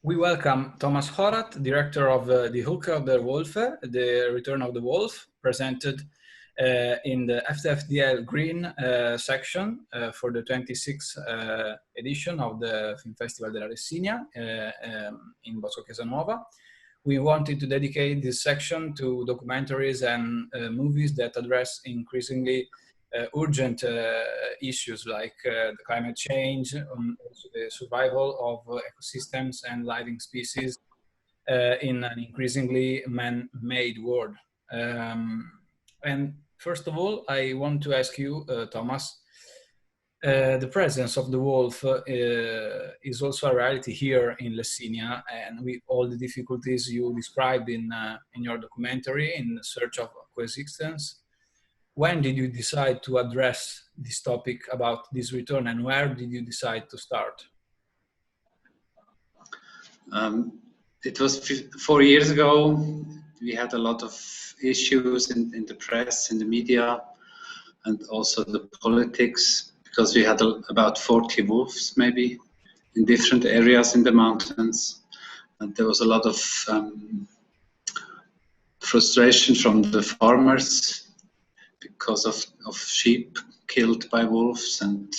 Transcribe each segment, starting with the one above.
We welcome Thomas Horat, director of the RÜCKKEHR der Wölfe, the Return of the Wolf, presented in the FFDL Green section for the 26th edition of the Film Festival della Lessinia in Bosco Casanova. We wanted to dedicate this section to documentaries and movies that address increasingly urgent issues like the climate change, also the survival of ecosystems and living species in an increasingly man-made world. And first of all, I want to ask you, Thomas, the presence of the wolf is also a reality here in Lessinia, and with all the difficulties you described in your documentary, In Search of Coexistence. When did you decide to address this topic about this return, and where did you decide to start? It was 4 years ago. We had a lot of issues in the press, in the media, and also the politics, because we had about 40 wolves maybe in different areas in the mountains. And there was a lot of frustration from the farmers because of sheep killed by wolves, and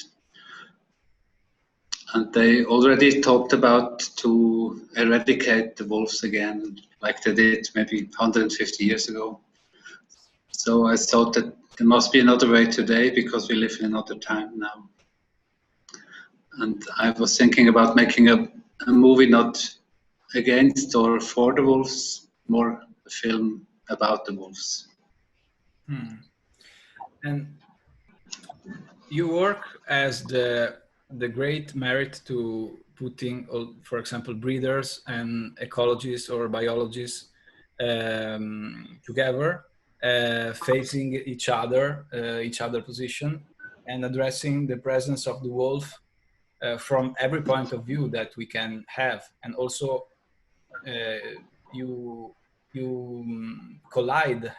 they already talked about to eradicate the wolves again, like they did maybe 150 years ago. So I thought that there must be another way today, because we live in another time now. And I was thinking about making a movie not against or for the wolves, more a film about the wolves. And you work as the great merit to putting, for example, breeders and ecologists or biologists together, facing each other position, and addressing the presence of the wolf from every point of view that we can have. And also you collide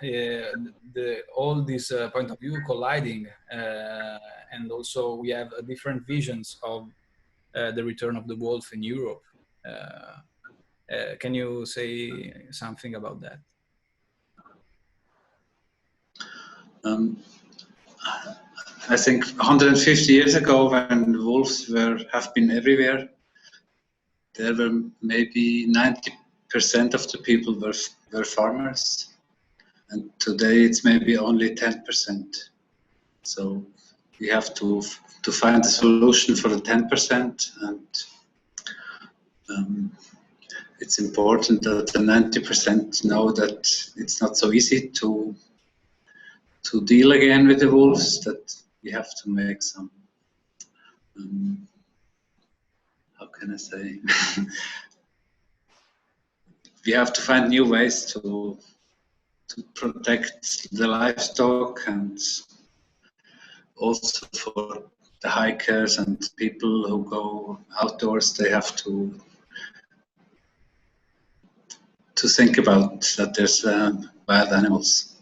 all these point of view colliding, and also we have different visions of the return of the wolf in Europe. Can you say something about that? I think 150 years ago, when the wolves have been everywhere, there were maybe 90% of the people were farmers, and today it's maybe only 10%. So we have to find a solution for the 10%, and it's important that the 90% know that it's not so easy to deal again with the wolves, that we have to make some, how can I say, we have to find new ways to protect the livestock, and also for the hikers and people who go outdoors, they have to think about that there's wild animals.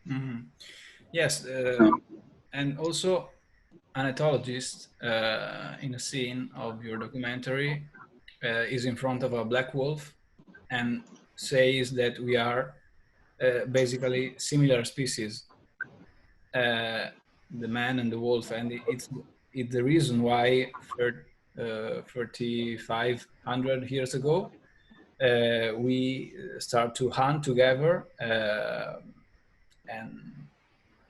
Mm-hmm. Yes, and also an ethologist in a scene of your documentary is in front of a black wolf and says that we are basically similar species, the man and the wolf, and it's the reason why 3,500 years ago we start to hunt together. And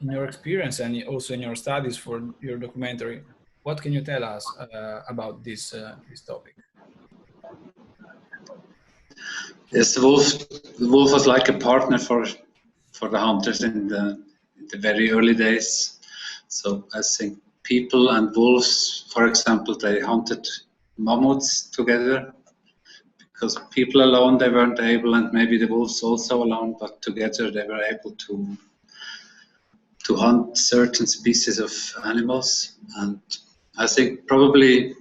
in your experience and also in your studies for your documentary, what can you tell us about this topic? Yes, the wolf was like a partner for the hunters in the very early days. So I think people and wolves, for example, they hunted mammoths together, because people alone they weren't able, and maybe the wolves also alone, but together they were able to hunt certain species of animals. And I think probably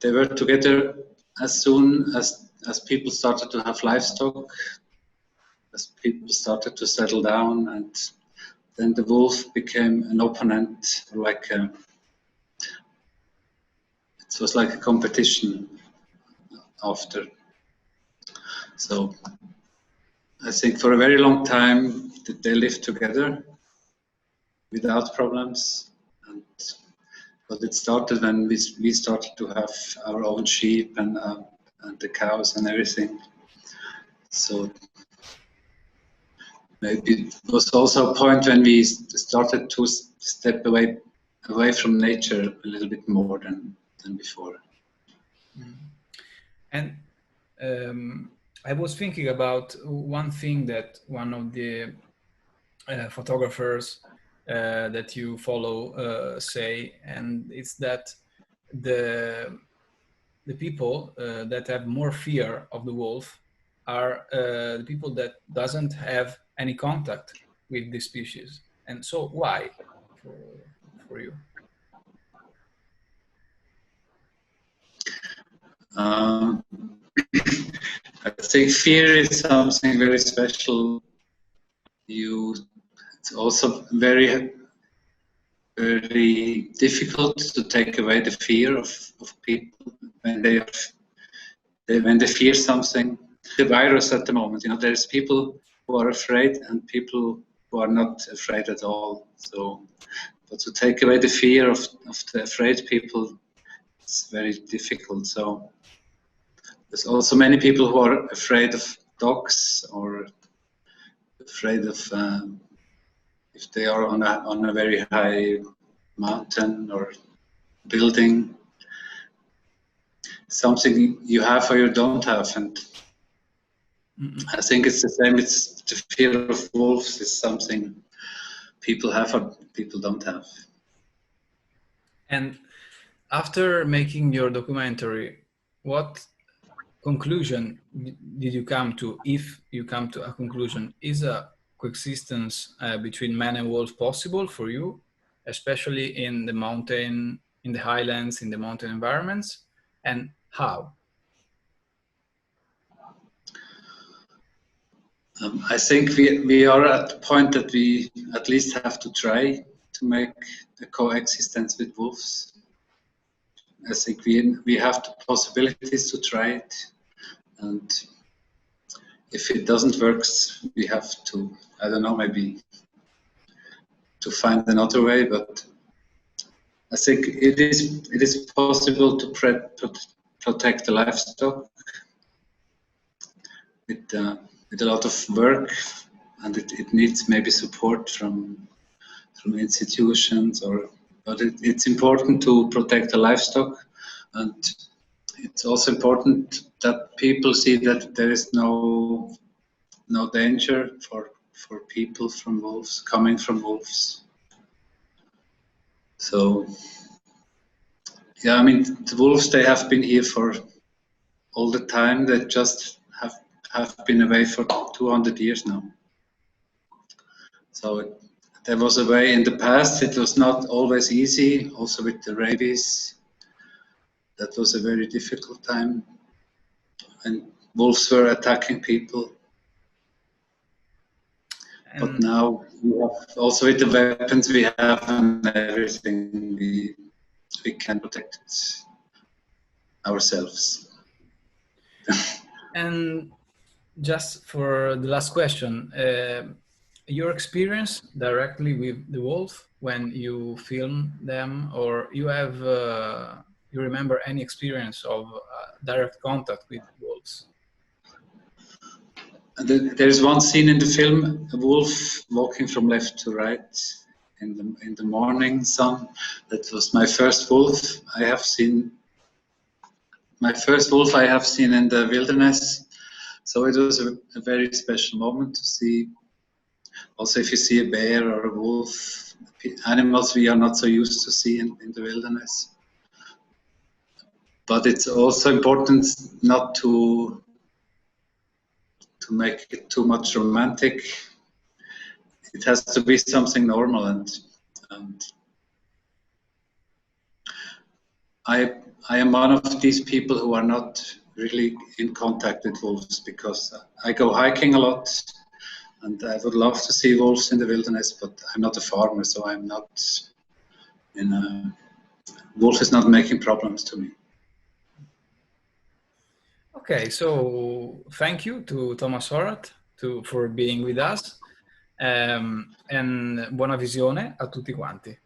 they were together as soon as people started to have livestock, as people started to settle down, and then the wolf became an opponent, it was like a competition. after. So I think for a very long time they lived together without problems. But it started when we started to have our own sheep and the cows and everything. So maybe it was also a point when we started to step away from nature a little bit more than before. And I was thinking about one thing that one of the photographers that you follow say, and it's that the people that have more fear of the wolf are the people that doesn't have any contact with the species. And so why for you? I think fear is something very special. It's also very difficult to take away the fear of people when they fear something. The virus at the moment, there's people who are afraid and people who are not afraid at all. So, but to take away the fear of the afraid people, it's very difficult. So there's also many people who are afraid of dogs or afraid of if they are on a very high mountain or building, something you have or you don't have. And I think it's the same. It's the fear of wolves is something people have or people don't have. And after making your documentary, what conclusion did you come to, if you come to a conclusion? Is a coexistence between man and wolf possible for you, especially in the mountain, in the highlands, in the mountain environments, and how? I think we are at the point that we at least have to try to make a coexistence with wolves. I think we have the possibilities to try it, and if it doesn't work, we have to, I don't know, maybe to find another way. But I think it is possible to protect the livestock with a lot of work, and it needs maybe support from institutions, but it's important to protect the livestock, and it's also important that people see that there is no danger for people from wolves, coming from wolves. So yeah, I mean, the wolves, they have been here for all the time. They just have been away for 200 years now. So there was a way in the past. It was not always easy, also with the rabies. That was a very difficult time, and wolves were attacking people. But now, also with the weapons we have and everything, we can protect ourselves. And just for the last question, your experience directly with the wolf when you film them, or you have you remember any experience of direct contact with wolves? There's one scene in the film, a wolf walking from left to right in the morning sun. That was my first wolf I have seen. My first wolf I have seen in the wilderness. So it was a very special moment to see. Also, if you see a bear or a wolf, animals we are not so used to see in the wilderness. But it's also important not to make it too much romantic. It has to be something normal, and I am one of these people who are not really in contact with wolves, because I go hiking a lot and I would love to see wolves in the wilderness, but I'm not a farmer, so I'm not wolf is not making problems to me. Okay, so thank you to Thomas Horat for being with us, and buona visione a tutti quanti.